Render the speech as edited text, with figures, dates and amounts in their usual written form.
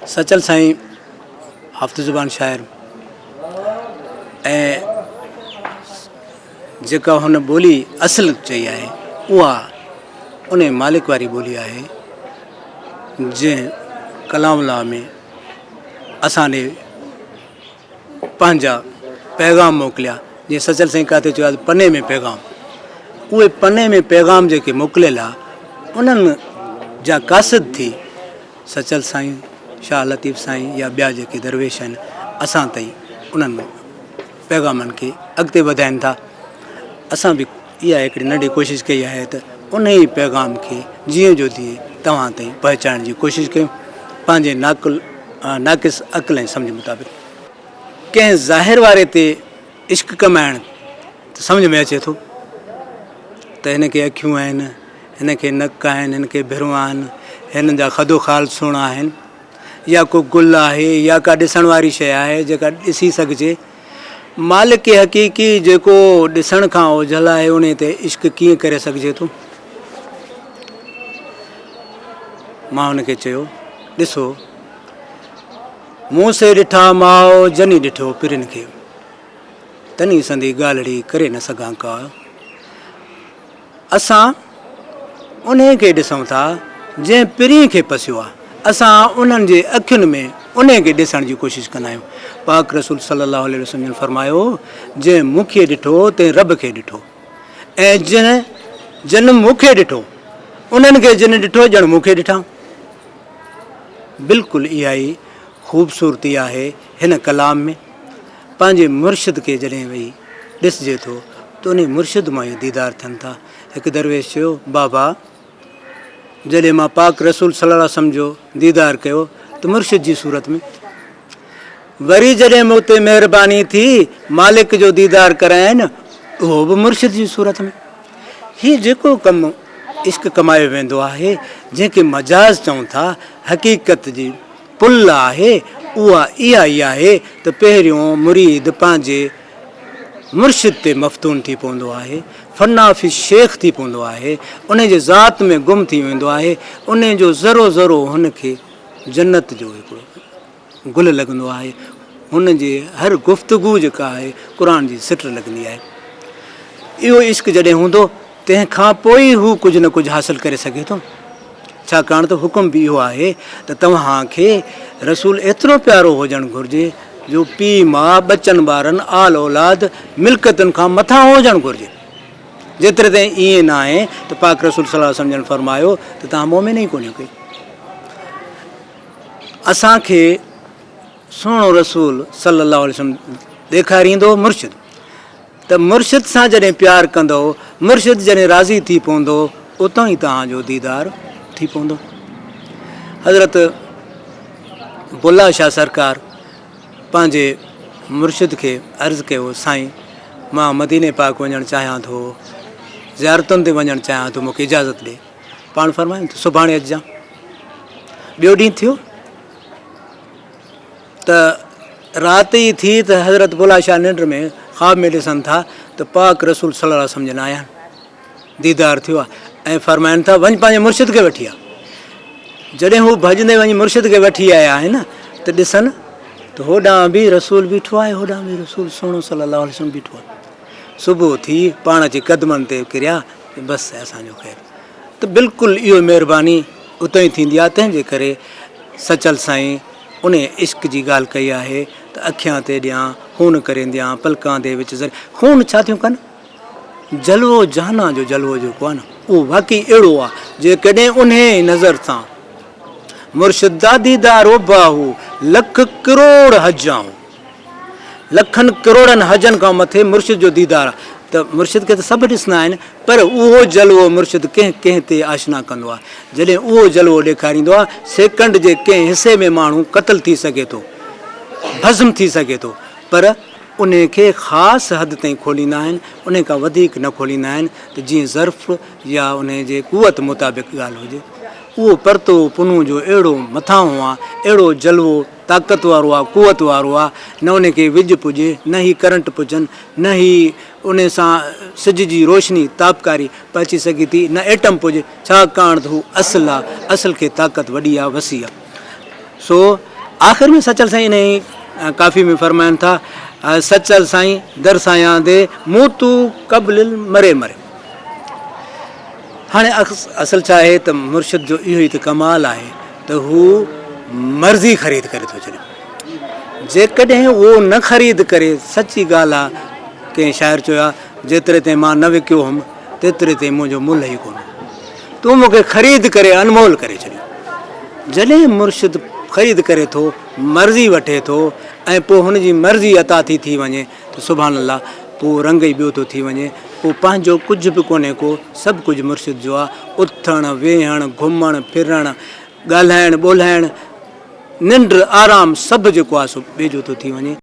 सचल साईं हाफ़िज़ ज़ुबान शाइर ऐं जेका हुन ॿोली असुल चई आहे उहा उन मालिक वारी ॿोली आहे जंहिं कलामुल्लाह में असांजे पंहिंजा पैगाम मोकिलिया। जीअं सचल साईं किथे चयो आहे पने में पैगाम, उहे पने में पैगाम जेके मोकिलियल आहे उन्हनि जा क़ासिद थी सचल साईं, शाह लतीफ़ साईं या ॿिया जेके दरवेश आहिनि असां ताईं उन्हनि पैगामनि खे अॻिते वधाइनि था। असां बि इहा हिकिड़ी नंढी कोशिशि कई आहे त उन ई पैगाम खे जीअं जो तीअं तव्हां ताईं पहुचाइण जी कोशिशि कयूं पंहिंजे नाक़िस अक़ल ऐं सम्झ मुताबिक़। कंहिं ज़ाहिर वारे ते इश्क कमाइण त सम्झ में अचे थो त हिन खे अखियूं आहिनि, हिन खे नक आहिनि, हिन खे भिरूं आहिनि, हिननि जा खदो ख़ाल सुहिणा आहिनि, या को गुल आहे या का ॾिसण वारी शइ आहे जेका ॾिसी सघिजे। मालिक हक़ीक़ी जेको ॾिसण खां ओझल आहे उन ते इश्क कीअं करे सघिजे थो। मां हुनखे चयो ॾिसो मूं से ॾिठा माओ जनी ॾिठो पिरिन खे, तनी संदी ॻाल्हिड़ी करे न सघां का। असां उन खे ॾिसूं था जंहिं पिरी खे पसियो आहे, असां उन्हनि जे अखियुनि में उन खे ॾिसण जी कोशिशि कंदा आहियूं। पाक रसूल सल्लल्लाहु अलैहि वसल्लम फरमायो जंहिं मूंखे ॾिठो तंहिं रब खे ॾिठो, ऐं जिन मूंखे ॾिठो उन्हनि खे जिन ॾिठो ॼण मूंखे ॾिठा। बिल्कुलु इहा ई ख़ूबसूरती आहे हिन कलाम में। पंहिंजे मुर्शिद खे जॾहिं वेही ॾिसजे थो त उन मुर्शिद मां ई दीदार थियनि था। हिकु दरवेश चयो बाबा जॾहिं मां पाक रसूल सल्लल्लाहु अलैहि वसल्लम जो दीदार कयो त मुर्शिद जी सूरत में, वरी जॾहिं मूं ते महिरबानी थी मालिक जो दीदार कराइनि उहो बि मुर्शिद जी सूरत में। हीउ जेको कमु इश्क कमायो वेंदो आहे जंहिंखे मजाज़ चऊं था, हक़ीक़त जी पुल आहे उहा इहा ई आहे त पहिरियों मुरीद पंहिंजे मुर्शिद ते मफ़तून थी पवंदो आहे, फन्नाफ़ी शेख थी पवंदो आहे, उन जे ज़ात में गुम थी वेंदो आहे। उन जो ज़रो ज़रो हुनखे जन्नत जो हिकिड़ो गुल लॻंदो आहे। हुन जे हर गुफ़्तगू जेका आहे क़ुर जी सिट लॻंदी आहे। इहो इश्क जॾहिं हूंदो तंहिंखां पोइ हू कुझु न कुझु हासिलु करे सघे थो। छाकाणि त हुकुम बि इहो आहे त तव्हांखे रसूल एतिरो प्यारो हुजणु घुरिजे जो पीउ माउ बचनि ॿारनि आल औलाद मिल्कतुनि खां मथां हुजणु घुरिजे। जेतिरे ताईं ईअं न आहे त पाक रसूल सल्लल्लाहु अलैहि वसल्लम फरमायो त तव्हां मोमिन ई कोन्हे कोई। असांखे सुहिणो रसूल सल्लल्लाहु अलैहि वसल्लम ॾेखारींदो मुर्शिद, त मुर्शिद सां जॾहिं प्यारु कंदो, मुर्शिद जॾहिं राज़ी थी पवंदो उतां ई तव्हांजो दीदार थी पवंदो। हज़रत बुल्ला शाह सरकार पंहिंजे मुर्शिद खे अर्ज़ु कयो साईं मां मदीने पाक वञणु चाहियां थो, ज़ियारतुनि ते वञणु चाहियां थो, मूंखे इजाज़त ॾे। पाण फरमायूं त सुभाणे अचिजांइ। ॿियो ॾींहुं थियो त राति ई थी त हज़रत बुल्ला शाह निंड में ख़्वाब में ॾिसनि था त पाक रसूल सल्लल्लाहु अलैहि वसल्लम जन आया आहिनि, दीदार थियो आहे ऐं फरमाइनि था वञु पंहिंजे मुर्शिद खे वठी आ। जॾहिं हू भॼंदे वञी मुर्शिद खे वठी आया आहिनि त ॾिसनि त होॾां बि रसूल बीठो आहे, होॾां बि रसूल सुहिणो सल्लल्लाहु अलैहि वसल्लम बीठो आहे। सुबुह थी पाण जे क़दमनि ते किरिया बसि असांजो ख़ैरु। त बिल्कुलु इहो महिरबानी उतां ई थींदी आहे। तंहिंजे करे सचल साईं उन इश्क जी ॻाल्हि कई आहे त अखियां ते ॾियां खून करे ॾियां पलकां ते विच ज़र खून छा थियूं कनि, जलवो जहाना जो जलवो जेको आहे न उहो वाक़ई अहिड़ो आहे जेकॾहिं उन नज़र सां मुर्शिदा दीदारो बाहू लख करोड़ हजाऊं, लखनि करोड़नि हजनि खां मथे मुर्शिद जो दीदार आहे। त मुर्शिद खे त सभु ॾिसंदा आहिनि पर उहो जलवो मुर्शिद कंहिं कंहिं ते आशना कंदो आहे। जॾहिं उहो जलवो ॾेखारींदो आहे सेकंड जे कंहिं हिसे में माण्हू क़तल थी सघे थो, भस्म थी सघे थो, पर उन खे ख़ासि हद ताईं खोलींदा आहिनि, उन खां वधीक न खोलींदा आहिनि त जीअं ज़र्फ़ या उन जे क़ुवत मुताबिक़ ॻाल्हि हुजे। उहो परतो पुनू जो अहिड़ो मथां आहे, अहिड़ो जलवो ताक़त वारो आहे, क़ुवत वारो आहे, न उन खे विझ पुॼे न ई करंट पुॼनि, न ई उन सां सिज जी रोशनी तापकारी पहुची सघे थी, न एटम पुॼे, छाकाणि त हू असुलु आहे, असुल खे ताक़त वॾी आहे, वसी आहे। सो आख़िर में सचल साईं ने काफ़ी में फरमाइनि था सचल साईं दरसायां दे मूं तू कबलिल मरे मरे। हाणे असल छा आहे त मुर्शिद जो इहो ई त कमाल आहे त हू मर्ज़ी ख़रीद करे थो छॾे। जेकॾहिं उहो न ख़रीद करे, सची ॻाल्हि आहे, कंहिं शाइर चयो आहे जेतिरे ताईं मां न विकियो हुउमि तेतिरे ताईं मुंहिंजो मुल्ह ई कोन्हे। तूं मूंखे ख़रीद करे अनमोल करे छॾियो। जॾहिं मुर्शिद ख़रीद करे थो, मर्ज़ी वठे थो ऐं पोइ हुनजी मर्ज़ी अता थी वञे त सुभान अल्लाह, पोइ रंग ई ॿियो थो थी वञे। पोइ पंहिंजो कुझु बि कोन्हे को, सभु कुझु मुर्शिद जो आहे। उथणु वेहणु घुमणु फिरणु ॻाल्हाइणु ॿोल्हाइणु निंड आराम सभु जेको आहे सो ॿिए जो थो थी वञे।